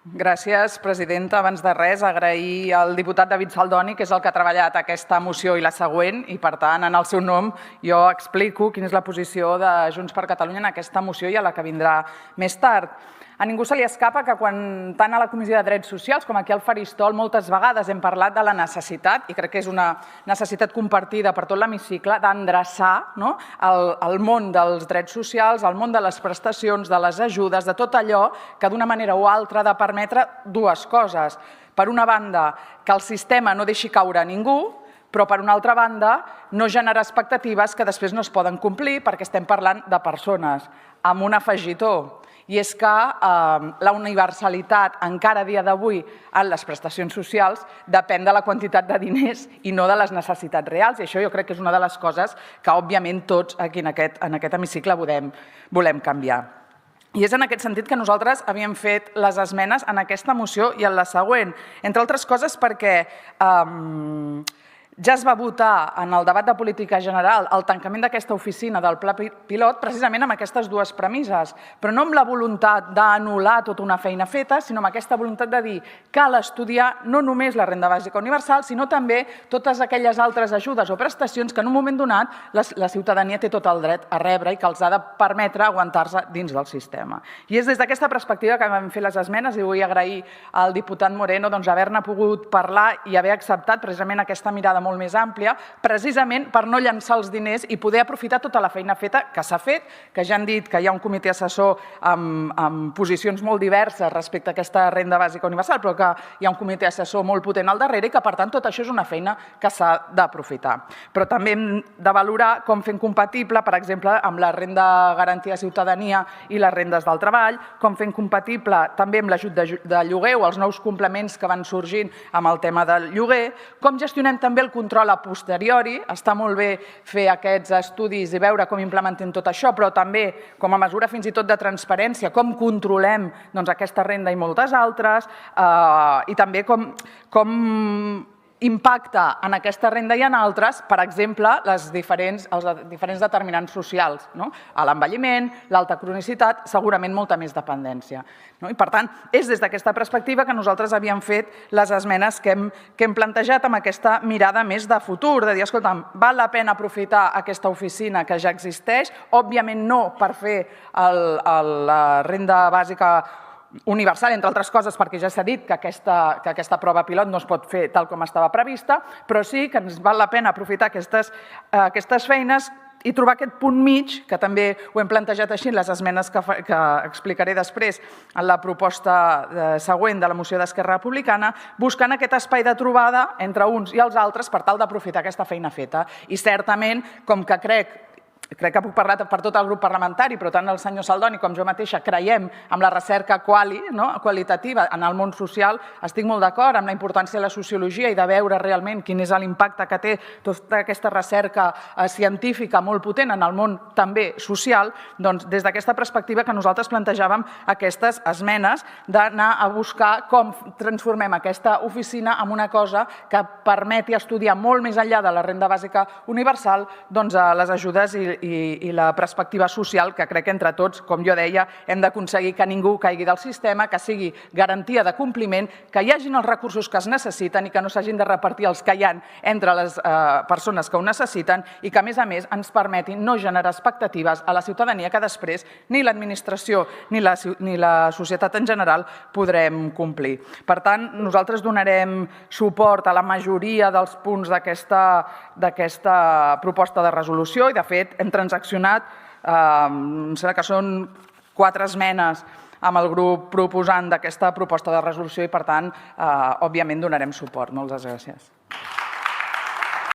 Gràcies, presidenta. Abans de res, agrair al diputat David Saldoni, que és el que ha treballat aquesta moció i la següent, i per tant, en el seu nom, jo explico quina és la posició de Junts per Catalunya en aquesta moció i a la que vindrà més tard. A ningú se li escapa que tant a la Comissió de Drets Socials com aquí al Faristol moltes vegades hem parlat de la necessitat, i crec que és una necessitat compartida per tot l'hemicicle, d'endreçar el món dels drets socials, el món de les prestacions, de les ajudes, de tot allò que d'una manera o altra ha de permetre dues coses. Per una banda, que el sistema no deixi caure a ningú, però per una altra banda, no generar expectatives que després no es poden complir perquè estem parlant de persones, amb un afegitó. I és que la universalitat, encara a dia d'avui, en les prestacions socials, depèn de la quantitat de diners i no de les necessitats reals. I això jo crec que és una de les coses que, òbviament, tots aquí en aquest hemicicle volem canviar. I és en aquest sentit que nosaltres havíem fet les esmenes en aquesta moció i en la següent. Entre altres coses perquè ja es va votar en el debat de política general el tancament d'aquesta oficina del pla pilot precisament amb aquestes dues premisses, però no amb la voluntat d'anul·lar tota una feina feta, sinó amb aquesta voluntat de dir que cal estudiar no només la renda bàsica universal, sinó també totes aquelles altres ajudes o prestacions que en un moment donat la ciutadania té tot el dret a rebre i que els ha de permetre aguantar-se dins del sistema. I és des d'aquesta perspectiva que vam fer les esmenes i vull agrair al diputat Moreno haver-ne pogut parlar i haver acceptat precisament aquesta mirada molt més àmplia, precisament per no llançar els diners i poder aprofitar tota la feina feta que s'ha fet, que ja han dit que hi ha un comitè assessor amb posicions molt diverses respecte a aquesta renda bàsica universal, però que hi ha un comitè assessor molt potent al darrere i que, per tant, tot això és una feina que s'ha d'aprofitar. Però també hem de valorar com fem compatible, per exemple, amb la renda garantida de ciutadania i les rendes del treball, com fem compatible també amb l'ajut de lloguer o els nous complements que van sorgint amb el tema del lloguer, com gestionem també el control a posteriori. Està molt bé fer aquests estudis i veure com implementem tot això, però també com a mesura fins i tot de transparència, com controlem aquesta renda i moltes altres, i també com impacta en aquesta renda i en altres, per exemple, els diferents determinants socials, a l'envelliment, l'alta cronicitat, segurament molta més dependència. I, per tant, és des d'aquesta perspectiva que nosaltres havíem fet les esmenes que hem plantejat amb aquesta mirada més de futur, de dir, escolta'm, val la pena aprofitar aquesta oficina que ja existeix, òbviament no per fer la renda bàsica universal, entre altres coses perquè ja s'ha dit que aquesta prova pilot no es pot fer tal com estava prevista, però sí que ens val la pena aprofitar aquestes feines i trobar aquest punt mig, que també ho hem plantejat així en les esmenes que explicaré després en la proposta següent de la moció d'Esquerra Republicana, buscant aquest espai de trobada entre uns i els altres per tal d'aprofitar aquesta feina feta. I certament, com que crec que puc parlar per tot el grup parlamentari, però tant el senyor Saldoni com jo mateixa creiem en la recerca qualitativa en el món social, estic molt d'acord amb la importància de la sociologia i de veure realment quin és l'impacte que té tota aquesta recerca científica molt potent en el món també social, doncs des d'aquesta perspectiva que nosaltres plantejàvem aquestes esmenes d'anar a buscar com transformem aquesta oficina en una cosa que permeti estudiar molt més enllà de la renda bàsica universal les ajudes i la perspectiva social que crec que entre tots, com jo deia, hem d'aconseguir que ningú caigui del sistema, que sigui garantia de compliment, que hi hagin els recursos que es necessiten i que no s'hagin de repartir els que hi ha entre les persones que ho necessiten i que, a més, ens permetin no generar expectatives a la ciutadania que després ni l'administració ni la societat en general podrem complir. Per tant, nosaltres donarem suport a la majoria dels punts d'aquesta proposta de resolució i, de fet, hem transaccionat, em sembla que són 4 esmenes amb el grup proposant d'aquesta proposta de resolució i, per tant, òbviament donarem suport. Moltes gràcies.